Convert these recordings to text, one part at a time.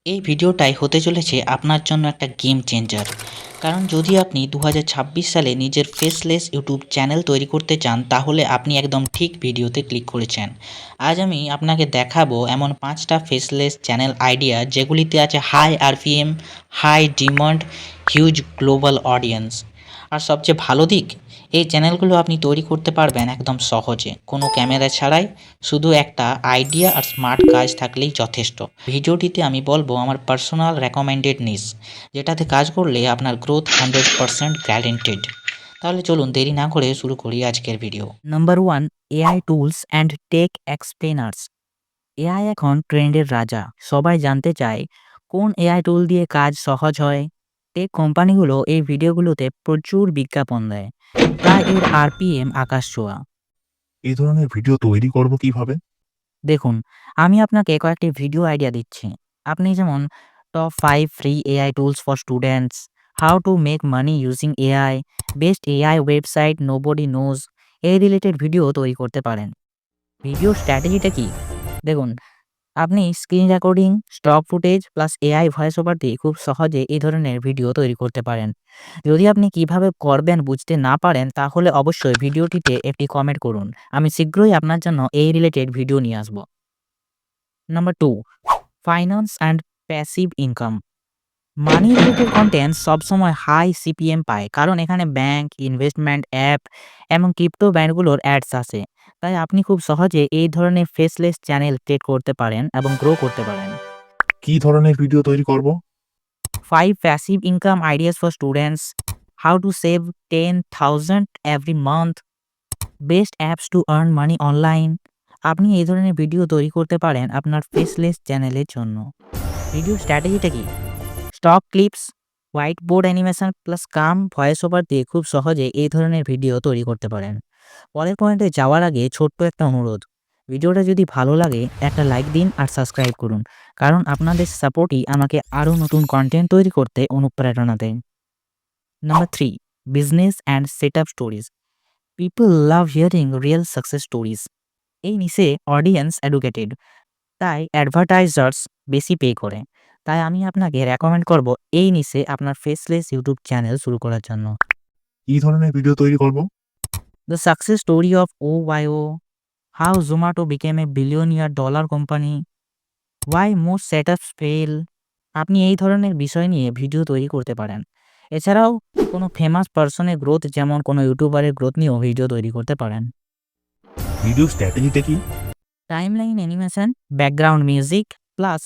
এই ভিডিওটাই হতে চলেছে আপনার জন্য একটা গেম চেঞ্জার। কারণ যদি আপনি 2026 সালে নিজের ফেসলেস ইউটিউব চ্যানেল তৈরি করতে চান, তাহলে আপনি একদম ঠিক ভিডিওতে ক্লিক করেছেন। আজ আমি আপনাকে দেখাবো এমন 5টা ফেসলেস চ্যানেল আইডিয়া যেগুলিতে আছে high RPM, high demand, huge global audience. আর সবচেয়ে ভালো দিক, এই চ্যানেলগুলো আপনি তৈরি করতে পারবেন একদম সহজে, কোনো ক্যামেরা ছাড়াই। শুধু একটা আইডিয়া আর স্মার্ট কাজ থাকলেই যথেষ্ট। ভিডিওটিতে আমি বলবো আমার পার্সোনাল রেকমেন্ডেড নিশ, যেটাতে কাজ করলে আপনার গ্রোথ 100% গ্যারেন্টেড। তাহলে চলুন দেরি না করে শুরু করি আজকের video. Number 1, AI tools and tech explainers. AI এখন ট্রেন্ডের রাজা। সবাই জানতে চায় কোন এআই টুল দিয়ে কাজ সহজ হয়। টেক কোম্পানিগুলো এই ভিডিওগুলোতে প্রচুর বিজ্ঞাপন দেয়, তাই এর আরপিএম আকাশ ছোঁয়া। এই ধরনের ভিডিও তৈরি করব কিভাবে? দেখুন, আমি আপনাকে কয়েকটি ভিডিও আইডিয়া দিচ্ছি। আপনি যেমন top 5 free AI tools for students, how to make money using AI, best AI website nobody nose, এই রিলেটেড ভিডিও তৈরি করতে পারেন। ভিডিও স্ট্র্যাটেজিটা কি? দেখুন, আপনি screen recording, stock footage plus AI voice over দিয়ে খুব সহজে এই ধরনের ভিডিও তৈরি করতে পারেন। যদি আপনি কিভাবে করবেন বুঝতে না পারেন, তাহলে অবশ্যই ভিডিওটিতে একটি কমেন্ট করুন। আমি শীঘ্রই আপনার জন্য এই রিলেটেড ভিডিও নিয়ে আসব। Number 2, finance and passive income. Money related content সবসময় হাই সিপিএম পায়, কারণ এখানে ব্যাংক, ইনভেস্টমেন্ট অ্যাপ এবং ক্রিপ্টো ব্যান্ডগুলোর অ্যাডস আছে। তাই আপনি খুব সহজে এই ধরনের ফেসলেস চ্যানেল ক্রিয়েট করতে পারেন এবং গ্রো করতে পারেন। কি ধরনের ভিডিও তৈরি করব? 5 passive income ideas for students, how to save 10,000 every month, best apps to earn money online. আপনি এই ধরনের ভিডিও তৈরি করতে পারেন আপনার ফেসলেস চ্যানেলের জন্য। ভিডিও স্ট্র্যাটেজিটা কি? Stock clips, whiteboard animation plus calm voice over দিয়ে খুব সহজে এই ধরনের ভিডিও তৈরি করতে পারেন। পরের পয়েন্টে যাওয়ার আগে ছোট্ট একটা অনুরোধ, ভিডিওটা যদি ভালো লাগে একটা লাইক দিন আর সাবস্ক্রাইব করুন, কারণ আপনাদের সাপোর্টই আমাকে আরও নতুন কন্টেন্ট তৈরি করতে অনুপ্রেরণা দেয়। Number 3, business and set up stories. People love hearing real success stories. এই নিচে অডিয়েন্স এডুকেটেড, তাই অ্যাডভার্টাইজার্স বেশি পে করে। তাই আমি আপনাকে রেকমেন্ড করব এই নিচে আপনার ফেসলেস ইউটিউব চ্যানেল শুরু করার জন্য। কি ধরনের ভিডিও তৈরি করব? The success story of OYO, how Zomato became a billionaire dollar company, why most setups fail. আপনি এই ধরনের বিষয় নিয়ে ভিডিও তৈরি করতে পারেন। এছাড়াও কোনো ফেমাস পার্সনের গ্রোথ, যেমন কোনো ইউটিউবারের গ্রোথ নিয়েও ভিডিও তৈরি করতে পারেন। ভিডিও স্ট্র্যাটেজিটা কি? Timeline animation, background music plus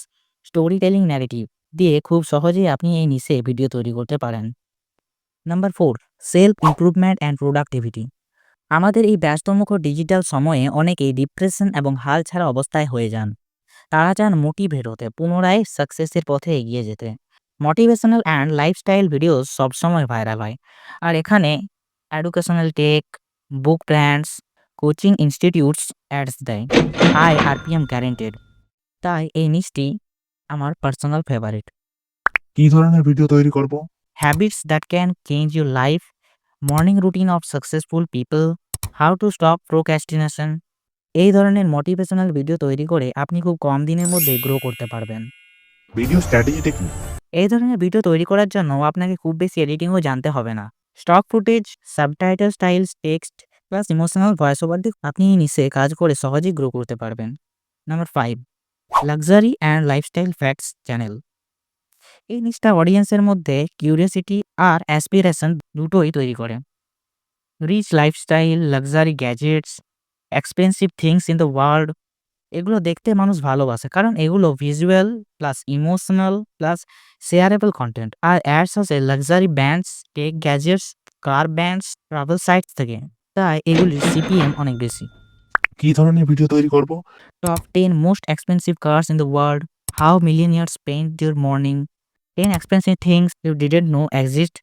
story telling narrative দিয়ে খুব সহজেই আপনি এই নিচে ভিডিও তৈরি করতে পারেন। Number 4, self improvement and productivity. আমাদের এই ব্যস্তমুখ ডিজিটাল সময়ে অনেকেই ডিপ্রেশন এবং হাল ছাড়া অবস্থায় হয়ে যান। তারা চান মোটিভেট হতে, পুনরায় সাকসেসের পথে এগিয়ে যেতে। মোটিভেশনাল অ্যান্ড লাইফস্টাইল ভিডিওস সবসময় ভাইরাল হয়। আর এখানে এডুকেশনাল টেক, বুক ব্র্যান্ডস, কোচিং ইনস্টিটিউটস অ্যাডস দেয়। হাই আরপিএম গ্যারেন্টেড, তাই এই নিচটি আমার পার্সোনাল ফেভারিট। কি ধরনের ভিডিও তৈরি করব? Habits that can change your life, morning routine of successful people, how to stop procrastination. এই ধরনের মোটিভেশনাল ভিডিও তৈরি করে আপনি খুব কম দিনের মধ্যে গ্রো করতে পারবেন। ভিডিও স্ট্র্যাটেজিটা কি? এই ধরনের ভিডিও তৈরি করার জন্য আপনাকে খুব বেশি এডিটিংও জানতে হবে না। Stock footage, subtitle styles, text plus emotional voice over দিয়ে আপনি নিচে কাজ করে সহজেই গ্রো করতে পারবেন। Number 5, luxury and lifestyle facts channel. এই নিচটা অডিয়েন্সের মধ্যে কিউরিয়াসিটি আর অ্যাসপিরেশন দুটোই তৈরি করে। Rich lifestyle, luxury gadgets, expensive things in the world, এগুলো দেখতে মানুষ ভালোবাসে, কারণ এগুলো visual plus emotional plus shareable content. আর অ্যাডস আছে luxury brands, tech gadgets, car brands, travel sites থেকে, তাই এগুলির সিপিএম অনেক বেশি। কি ধরনের ভিডিও তৈরি করব? Top 10 most expensive cars in the world, how millionaires spend their morning, 10 expensive things you didn't know exist.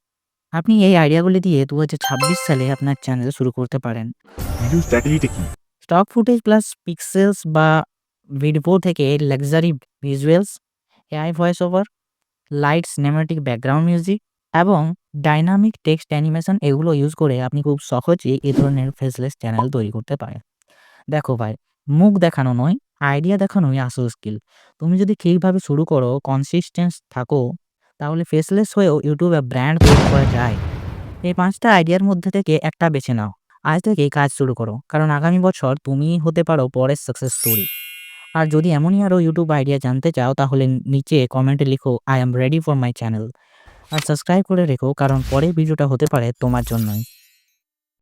আপনি এই আইডিয়াগুলি দিয়ে 2026 সালে আপনার চ্যানেল শুরু করতে পারেন। ভিডিও স্ট্র্যাটেজিটা কি? স্টক ফুটেজ প্লাস পিক্সেলস বা ভিডিও থেকে luxury visuals, AI voice over, light cinematic background music এবং ডাইনামিক টেক্সট অ্যানিমেশন, এগুলো ইউজ করে আপনি খুব সহজেই এই ধরনের ফেসলেস চ্যানেল তৈরি করতে পারেন। দেখো ভাই, মুখ দেখানো নয়, আইডিয়া দেখানোই আসল স্কিল। তুমি যদি ঠিকভাবে শুরু করো, কনসিস্টেন্স থাকো, তাহলে ফেসলেস হয়েও ইউটিউবে ব্র্যান্ড তৈরি করা যায়। এই ৫টা আইডিয়ার মধ্যে থেকে একটা বেছে নাও। আজ থেকেই কাজ শুরু করো। কারণ আগামী বছর তুমিই হতে পারো পরের সাকসেস স্টোরি। আর যদি এমনই আরও ইউটিউব আইডিয়া জানতে চাও তাহলে নিচে কমেন্টে লিখো I am ready for my channel. আর সাবস্ক্রাইব করে রেখো কারণ পরের ভিডিওটা হতে পারে তোমার জন্যই।